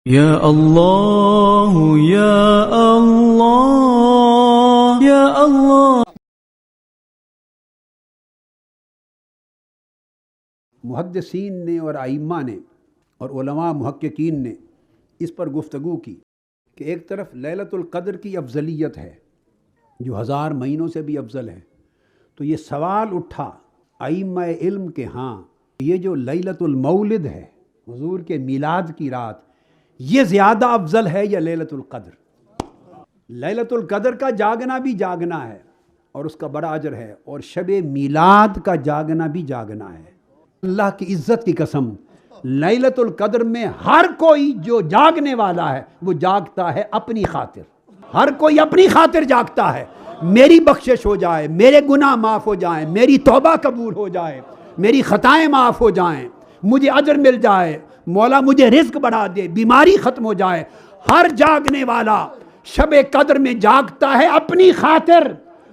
یا اللہ یا اللہ یا اللہ۔ محدثین نے اور ائمہ نے اور علماء محققین نے اس پر گفتگو کی کہ ایک طرف لیلۃ القدر کی افضلیت ہے جو 1000 مہینوں سے بھی افضل ہے، تو یہ سوال اٹھا ائمہ علم کے ہاں یہ جو لیلۃ المولد ہے، حضور کے میلاد کی رات، یہ زیادہ افضل ہے یا لیلۃ القدر؟ لیلۃ القدر کا جاگنا بھی جاگنا ہے اور اس کا بڑا اجر ہے، اور شب میلاد کا جاگنا بھی جاگنا ہے۔ اللہ کی عزت کی قسم، لیلۃ القدر میں ہر کوئی جو جاگنے والا ہے وہ جاگتا ہے اپنی خاطر، ہر کوئی اپنی خاطر جاگتا ہے، میری بخشش ہو جائے، میرے گناہ معاف ہو جائیں، میری توبہ قبول ہو جائے، میری خطائیں معاف ہو جائیں، مجھے اجر مل جائے، مولا مجھے رزق بڑھا دے، بیماری ختم ہو جائے۔ ہر جاگنے والا شب قدر میں جاگتا ہے اپنی خاطر،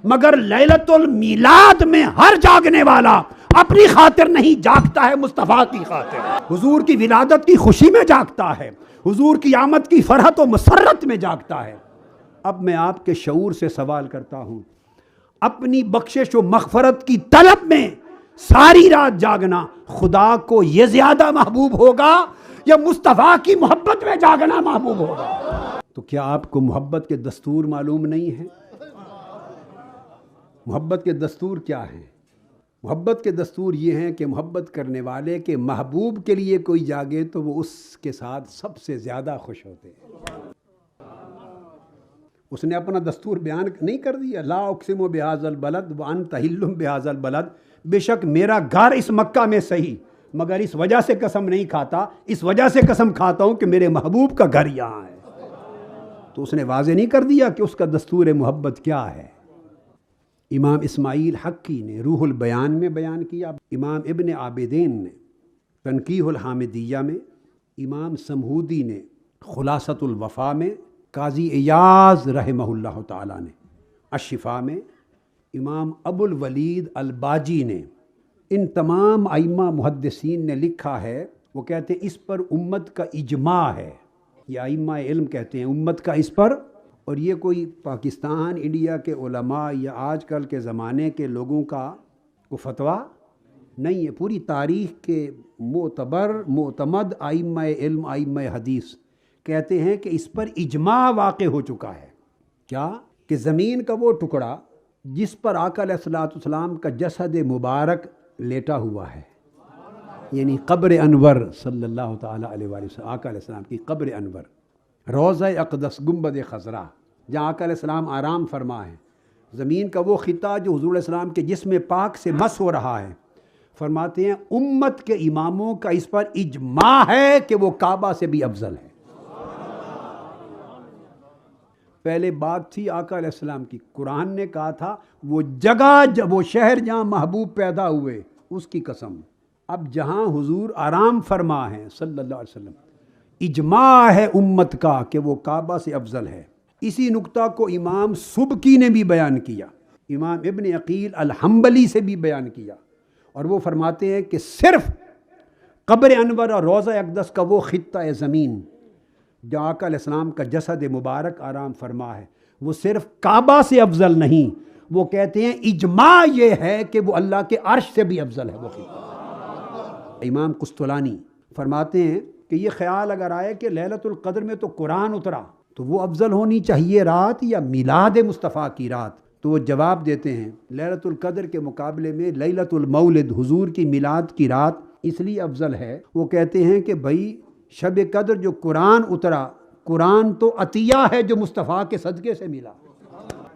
مگر لیلۃ المیلاد میں ہر جاگنے والا اپنی خاطر نہیں جاگتا ہے، مصطفیٰ کی خاطر، حضور کی ولادت کی خوشی میں جاگتا ہے، حضور کی آمد کی فرحت و مسرت میں جاگتا ہے۔ اب میں آپ کے شعور سے سوال کرتا ہوں، اپنی بخشش و مغفرت کی طلب میں ساری رات جاگنا خدا کو یہ زیادہ محبوب ہوگا یا مصطفیٰ کی محبت میں جاگنا محبوب ہوگا؟ تو کیا آپ کو محبت کے دستور معلوم نہیں ہیں؟ محبت کے دستور کیا ہیں؟ محبت کے دستور یہ ہیں کہ محبت کرنے والے کے محبوب کے لیے کوئی جاگے تو وہ اس کے ساتھ سب سے زیادہ خوش ہوتے ہیں۔ اس نے اپنا دستور بیان نہیں کر دیا، لا اقسم بہذا البلد وانت حل بہذا البلد، بے شک میرا گھر اس مکہ میں صحیح، مگر اس وجہ سے قسم نہیں کھاتا، اس وجہ سے قسم کھاتا ہوں کہ میرے محبوب کا گھر یہاں ہے۔ تو اس نے واضح نہیں کر دیا کہ اس کا دستور محبت کیا ہے؟ امام اسماعیل حقی نے روح البیان میں بیان کیا، امام ابن عابدین نے تنقیح الحامدیہ میں، امام سمہودی نے خلاصۃ الوفا میں، قاضی ایاز رحمہ اللہ تعالیٰ نے الشفا میں، امام ابو الولید الباجی نے، ان تمام ائمہ محدثین نے لکھا ہے، وہ کہتے ہیں اس پر امت کا اجماع ہے، یہ ائمہ علم کہتے ہیں امت کا اس پر، اور یہ کوئی پاکستان انڈیا کے علماء یا آج کل کے زمانے کے لوگوں کا وہ فتویٰ نہیں ہے، پوری تاریخ کے معتبر معتمد ائمہ علم ائمہ حدیث کہتے ہیں کہ اس پر اجماع واقع ہو چکا ہے۔ کیا کہ زمین کا وہ ٹکڑا جس پر آقا علیہ السلام کا جسد مبارک لیٹا ہوا ہے، یعنی قبر انور صلی اللہ تعالیٰ علیہ وآلہ وسلم، آقا علیہ السلام کی قبر انور، روضہ اقدس گنبد خضرا جہاں آقا علیہ السلام آرام فرما ہے، زمین کا وہ خطہ جو حضور علیہ السلام کے جسم پاک سے مس ہو رہا ہے، فرماتے ہیں امت کے اماموں کا اس پر اجماع ہے کہ وہ کعبہ سے بھی افضل ہے۔ پہلے بات تھی آقا علیہ السلام کی، قرآن نے کہا تھا وہ جگہ وہ شہر جہاں محبوب پیدا ہوئے اس کی قسم، اب جہاں حضور آرام فرما ہیں صلی اللہ علیہ وسلم، اجماع ہے امت کا کہ وہ کعبہ سے افضل ہے۔ اسی نقطہ کو امام سبکی نے بھی بیان کیا، امام ابن عقیل الحنبلی سے بھی بیان کیا، اور وہ فرماتے ہیں کہ صرف قبر انور اور روضہ اقدس کا وہ خطہ زمین جو آقا علیہ السلام کا جسد مبارک آرام فرما ہے وہ صرف کعبہ سے افضل نہیں، وہ کہتے ہیں اجماع یہ ہے کہ وہ اللہ کے عرش سے بھی افضل ہے وہ خطہ۔ امام قسطلانی فرماتے ہیں کہ یہ خیال اگر آئے کہ لیلۃ القدر میں تو قرآن اترا تو وہ افضل ہونی چاہیے رات یا میلاد مصطفیٰ کی رات، تو وہ جواب دیتے ہیں لیلۃ القدر کے مقابلے میں لیلۃ المولد حضور کی میلاد کی رات اس لیے افضل ہے، وہ کہتے ہیں کہ بھائی شب قدر جو قرآن اترا، قرآن تو عطیہ ہے جو مصطفیٰ کے صدقے سے ملا،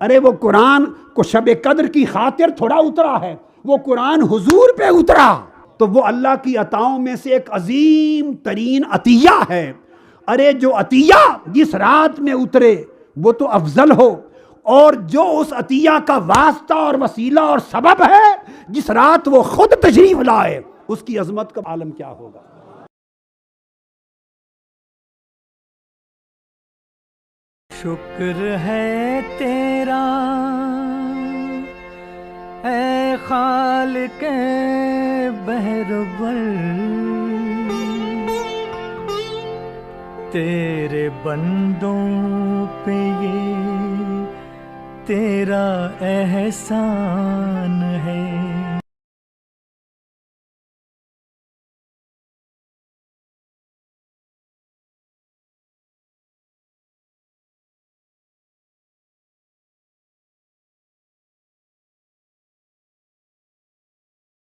ارے وہ قرآن کو شب قدر کی خاطر تھوڑا اترا ہے، وہ قرآن حضور پہ اترا، تو وہ اللہ کی عطاؤں میں سے ایک عظیم ترین عطیہ ہے۔ ارے جو عطیہ جس رات میں اترے وہ تو افضل ہو، اور جو اس عطیہ کا واسطہ اور وسیلہ اور سبب ہے جس رات وہ خود تشریف لائے، اس کی عظمت کا عالم کیا ہوگا؟ شکر ہے تیرا اے خالق بحر بر، تیرے بندوں پہ یہ تیرا احسان ہے.